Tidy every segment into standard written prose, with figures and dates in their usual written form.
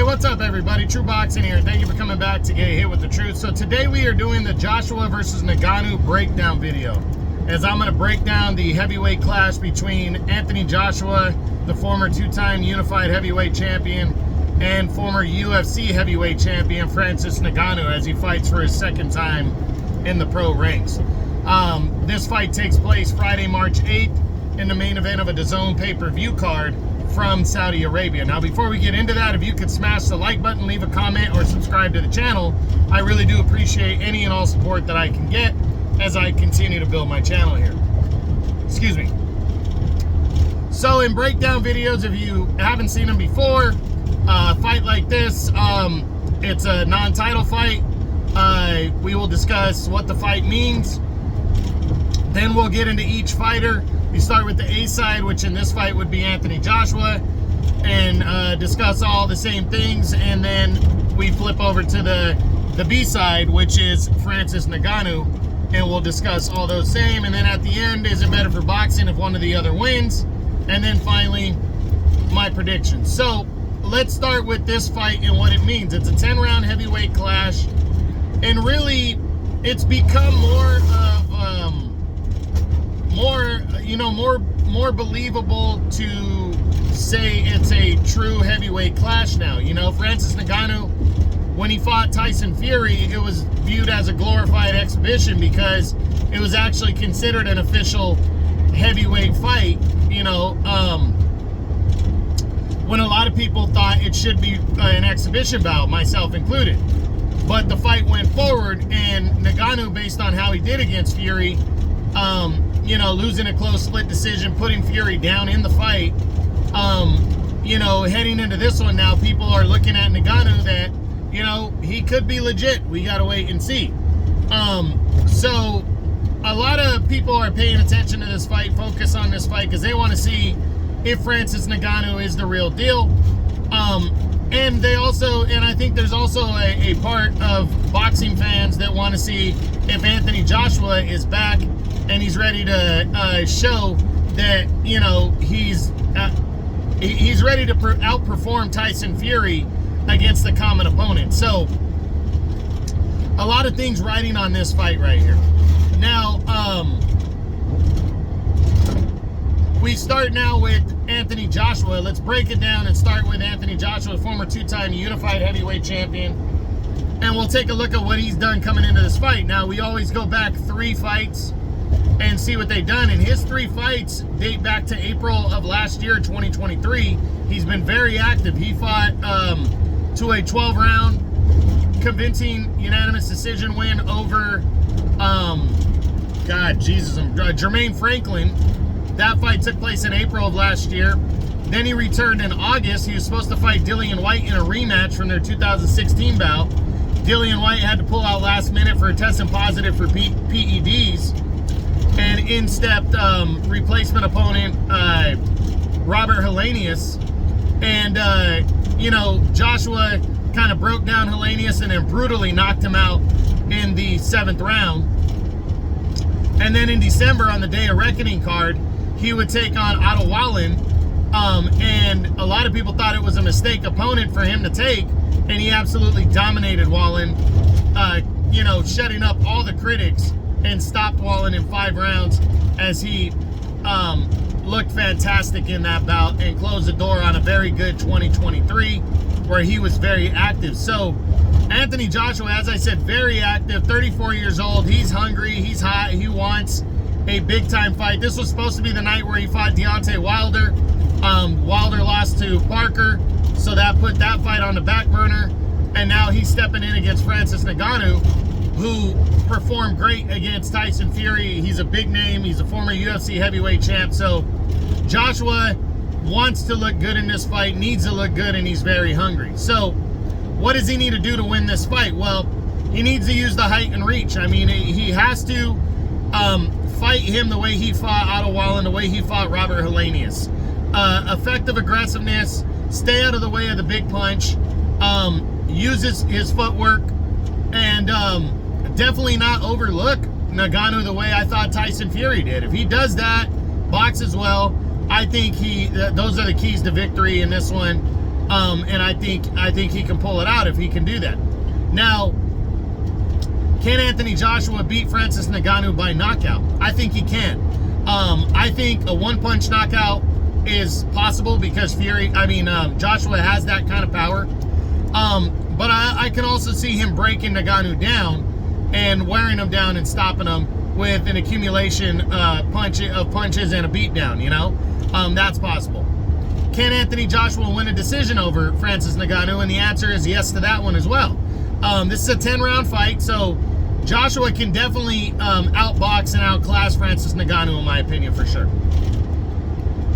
what's up everybody? True Boxing here. Thank you for coming back to get hit with the truth. So today we are doing the Joshua versus Ngannou breakdown video, as I'm going to break down the heavyweight clash between Anthony Joshua, the former two-time unified heavyweight champion, and former UFC heavyweight champion Francis Ngannou, as he fights for his second time in the pro ranks. This fight takes place Friday, March 8th in the main event of a DAZN pay-per-view card from Saudi Arabia. Now, before we get into that, if you could smash the like button, leave a comment, or subscribe to the channel, I really do appreciate any and all support that I can get as I continue to build my channel here. Excuse me. So in breakdown videos, if you haven't seen them before, a fight like this, it's a non-title fight. We will discuss what the fight means. Then we'll get into each fighter. We start with the A side, which in this fight would be Anthony Joshua, and discuss all the same things. And then we flip over to the B side, which is Francis Ngannou, and we'll discuss all those same. And then at the end, is it better for boxing if one of the other wins? And then finally, my predictions. So let's start with this fight and what it means. It's a 10-round heavyweight clash, and really, it's become more of more believable to say it's a true heavyweight clash now. You know, Francis Ngannou, when he fought Tyson Fury, it was viewed as a glorified exhibition because it was actually considered an official heavyweight fight, you know, when a lot of people thought it should be an exhibition bout, myself included. But the fight went forward, and Ngannou, based on how he did against Fury, you know, losing a close split decision, putting Fury down in the fight, you know, heading into this one now, people are looking at Ngannou that, you know, he could be legit. We got to wait and see. So a lot of people are paying attention to this fight, focus on this fight, because they want to see if Francis Ngannou is the real deal. And they also, and I think there's also a part of boxing fans that want to see if Anthony Joshua is back and he's ready to show that, you know, he's ready to outperform Tyson Fury against the common opponent. So a lot of things riding on this fight right here. Now, we start now with Anthony Joshua. Let's break it down and start with Anthony Joshua, former two-time unified heavyweight champion. And we'll take a look at what he's done coming into this fight. Now, we always go back 3 fights and see what they've done. And his 3 fights date back to April of last year, 2023. He's been very active. He fought to a 12-round convincing unanimous decision win over, Jermaine Franklin. That fight took place in April of last year. Then he returned in August. He was supposed to fight Dillian White in a rematch from their 2016 bout. Dillian White had to pull out last minute for testing positive for PEDs. And in stepped replacement opponent Robert Helenius. And, you know, Joshua kind of broke down Helenius and then brutally knocked him out in the 7th round. And then in December, on the Day of Reckoning card, he would take on Otto Wallin, and a lot of people thought it was a mistake opponent for him to take, and he absolutely dominated Wallin, you know, shutting up all the critics and stopped Wallin in 5 rounds as he looked fantastic in that bout and closed the door on a very good 2023 where he was very active. So Anthony Joshua, as I said, very active, 34 years old. He's hungry, he's hot, he wants a big-time fight. This was supposed to be the night where he fought Deontay Wilder. Wilder lost to Parker, so that put that fight on the back burner. And now he's stepping in against Francis Ngannou, who performed great against Tyson Fury. He's a big name. He's a former UFC heavyweight champ. So Joshua wants to look good in this fight, needs to look good, and he's very hungry. So what does he need to do to win this fight? Well, he needs to use the height and reach. I mean, he has to fight him the way he fought Otto Wallin, the way he fought Robert Helenius. Effective aggressiveness, stay out of the way of the big punch, uses his footwork, and definitely not overlook Ngannou the way I thought Tyson Fury did. If he does that, boxes well, I think those are the keys to victory in this one. And I think he can pull it out if he can do that. Now, can Anthony Joshua beat Francis Ngannou by knockout? I think he can. I think a one-punch knockout is possible because Joshua has that kind of power. But I can also see him breaking Ngannou down and wearing him down and stopping him with an accumulation of punches and a beatdown, you know? That's possible. Can Anthony Joshua win a decision over Francis Ngannou? And the answer is yes to that one as well. This is a 10-round fight, so Joshua can definitely outbox and outclass Francis Ngannou, in my opinion, for sure.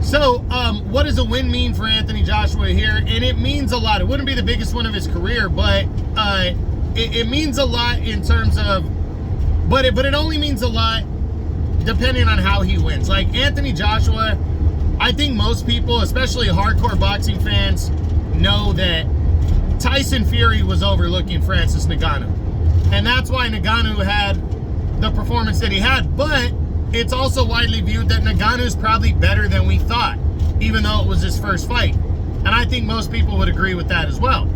So, what does a win mean for Anthony Joshua here? And it means a lot. It wouldn't be the biggest one of his career, but it means a lot in terms of, but it only means a lot depending on how he wins. Like Anthony Joshua, I think most people, especially hardcore boxing fans, know that Tyson Fury was overlooking Francis Ngannou. And that's why Ngannou had the performance that he had. But it's also widely viewed that Ngannou's probably better than we thought, even though it was his first fight. And I think most people would agree with that as well.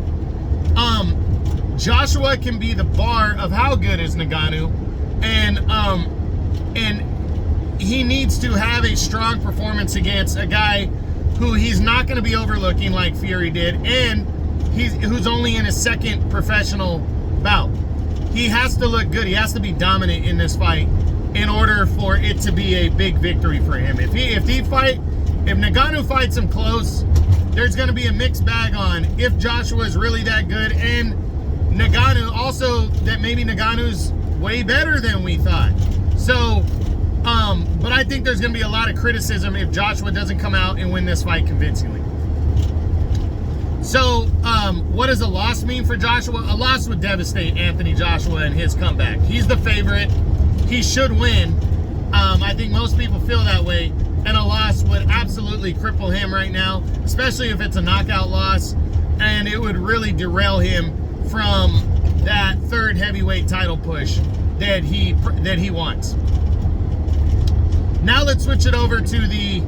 Joshua can be the bar of how good is Ngannou, and he needs to have a strong performance against a guy who he's not going to be overlooking like Fury did, and who's only in his second professional bout. He has to look good. He has to be dominant in this fight in order for it to be a big victory for him. If Ngannou fights him close, there's going to be a mixed bag on if Joshua is really that good, and Ngannou also that maybe Ngannou's way better than we thought. So, but I think there's going to be a lot of criticism if Joshua doesn't come out and win this fight convincingly. So, what does a loss mean for Joshua? A loss would devastate Anthony Joshua and his comeback. He's the favorite. He should win. I think most people feel that way. And a loss would absolutely cripple him right now, especially if it's a knockout loss. And it would really derail him from that third heavyweight title push that he wants. Now let's switch it over to the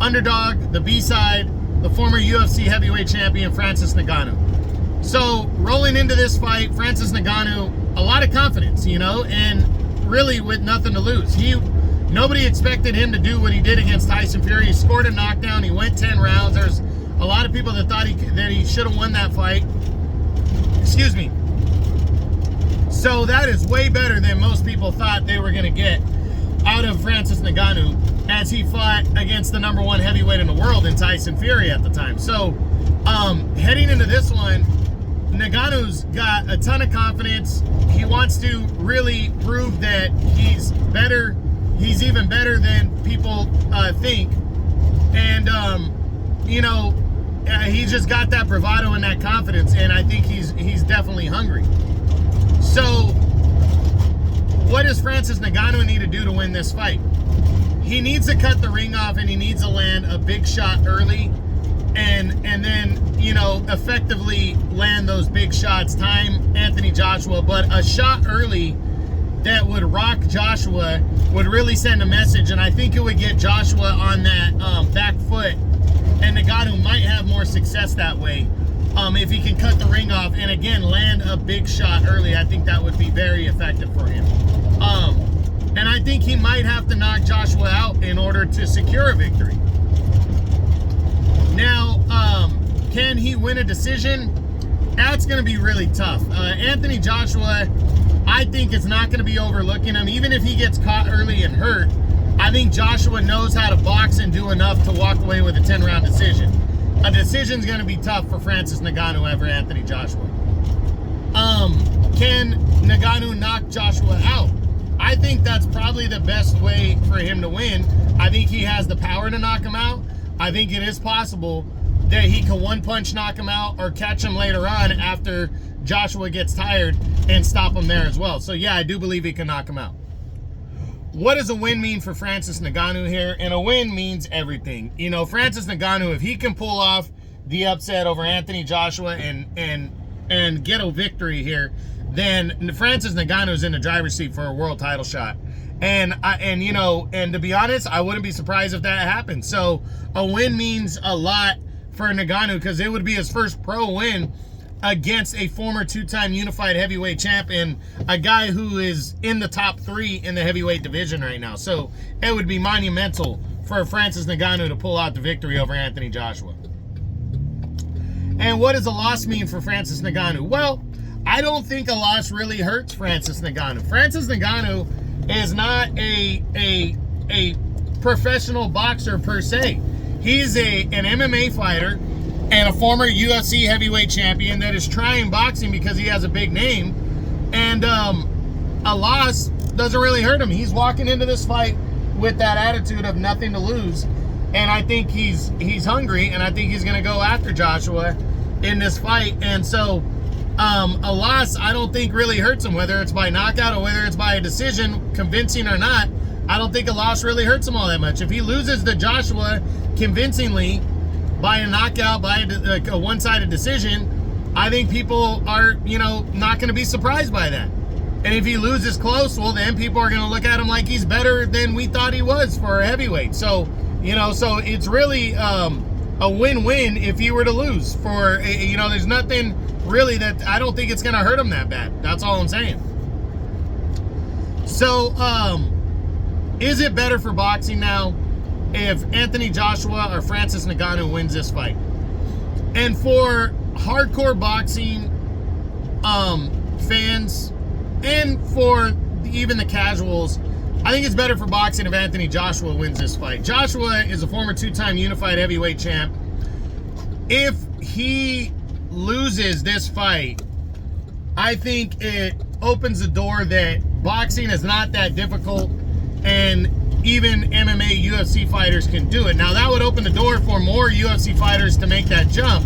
underdog, the B-side, the former UFC heavyweight champion, Francis Ngannou. So, rolling into this fight, Francis Ngannou, a lot of confidence, you know, and really with nothing to lose. Nobody expected him to do what he did against Tyson Fury. He scored a knockdown. He went 10 rounds. There's a lot of people that thought that he should have won that fight. Excuse me. So that is way better than most people thought they were going to get out of Francis Ngannou as he fought against the #1 heavyweight in the world in Tyson Fury at the time. So heading into this one, Ngannou's got a ton of confidence. He wants to really prove that he's better. He's even better than people think. And, he's just got that bravado and that confidence. And I think he's definitely hungry. So what does Francis Ngannou need to do to win this fight? He needs to cut the ring off, and he needs to land a big shot early and then, effectively land those big shots, time Anthony Joshua, but a shot early that would rock Joshua would really send a message, and I think it would get Joshua on that back foot, and Ngannou might have more success that way if he can cut the ring off and, again, land a big shot early. I think that would be very effective for him. And I think he might have to knock Joshua out in order to secure a victory. Now, can he win a decision? That's going to be really tough. Anthony Joshua, I think it's not going to be overlooking him. Even if he gets caught early and hurt, I think Joshua knows how to box and do enough to walk away with a 10-round decision. A decision's going to be tough for Francis Ngannou over Anthony Joshua. Can Ngannou knock Joshua out? I think that's probably the best way for him to win. I think he has the power to knock him out. I think it is possible that he can one-punch knock him out or catch him later on after Joshua gets tired and stop him there as well. So, yeah, I do believe he can knock him out. What does a win mean for Francis Ngannou here? And a win means everything. Francis Ngannou, if he can pull off the upset over Anthony Joshua and get a victory here, then Francis Ngannou's in the driver's seat for a world title shot. And to be honest, I wouldn't be surprised if that happened. So a win means a lot for Ngannou, because it would be his first pro win against a former two-time unified heavyweight champ and a guy who is in the top 3 in the heavyweight division right now. So it would be monumental for Francis Ngannou to pull out the victory over Anthony Joshua. And what does a loss mean for Francis Ngannou? Well, I don't think a loss really hurts Francis Ngannou. Francis Ngannou is not a professional boxer per se. He's an MMA fighter and a former UFC heavyweight champion that is trying boxing because he has a big name. And a loss doesn't really hurt him. He's walking into this fight with that attitude of nothing to lose. And I think he's hungry, and I think he's going to go after Joshua in this fight. And so a loss, I don't think really hurts him, whether it's by knockout or whether it's by a decision, convincing or not. I don't think a loss really hurts him all that much. If he loses to Joshua convincingly by a knockout, by a one-sided decision, I think people are, not going to be surprised by that. And if he loses close, well, then people are going to look at him like he's better than we thought he was for a heavyweight. So, so it's really a win-win if he were to lose. There's nothing really that I don't think it's going to hurt him that bad. That's all I'm saying. So, is it better for boxing now if Anthony Joshua or Francis Ngannou wins this fight? And for hardcore boxing fans and for even the casuals, I think it's better for boxing if Anthony Joshua wins this fight. Joshua is a former two-time unified heavyweight champ. If he loses this fight, I think it opens the door that boxing is not that difficult and even MMA, UFC fighters can do it. Now, that would open the door for more UFC fighters to make that jump.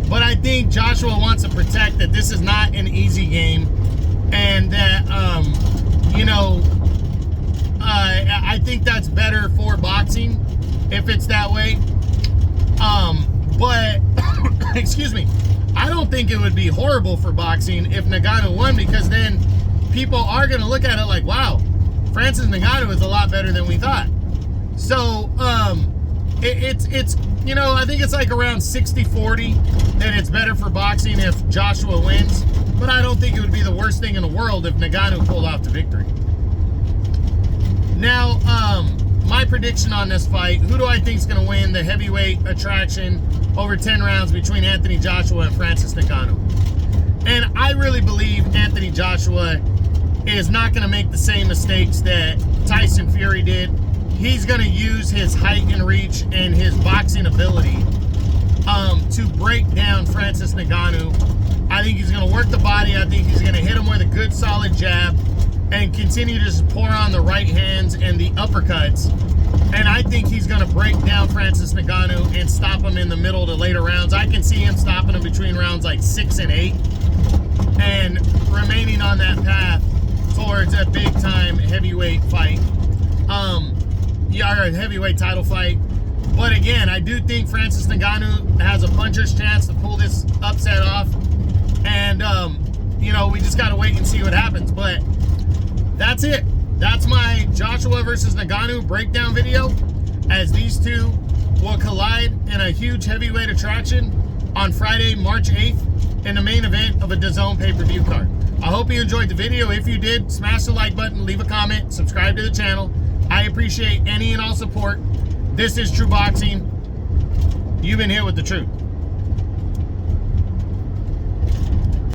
But I think Joshua wants to protect that this is not an easy game, and that, I think that's better for boxing if it's that way. But, excuse me, I don't think it would be horrible for boxing if Ngannou won, because then people are going to look at it like, wow, Francis Ngannou is a lot better than we thought. So, it's I think it's like around 60-40 that it's better for boxing if Joshua wins. But I don't think it would be the worst thing in the world if Ngannou pulled off the victory. Now, my prediction on this fight, who do I think is going to win the heavyweight attraction over 10 rounds between Anthony Joshua and Francis Ngannou? And I really believe Anthony Joshua is not going to make the same mistakes that Tyson Fury did. He's going to use his height and reach and his boxing ability to break down Francis Ngannou. I think he's going to work the body. I think he's going to hit him with a good solid jab and continue to just pour on the right hands and the uppercuts. And I think he's going to break down Francis Ngannou and stop him in the middle to later rounds. I can see him stopping him between rounds like 6 and 8 and remaining on that path towards a big-time heavyweight fight. Or a heavyweight title fight. But again, I do think Francis Ngannou has a puncher's chance to pull this upset off. And, we just got to wait and see what happens. But that's it. That's my Joshua versus Ngannou breakdown video, as these two will collide in a huge heavyweight attraction on Friday, March 8th in the main event of a DAZN pay-per-view card. I hope you enjoyed the video. If you did, smash the like button, leave a comment, subscribe to the channel. I appreciate any and all support. This is True Boxing. You've been here with the truth.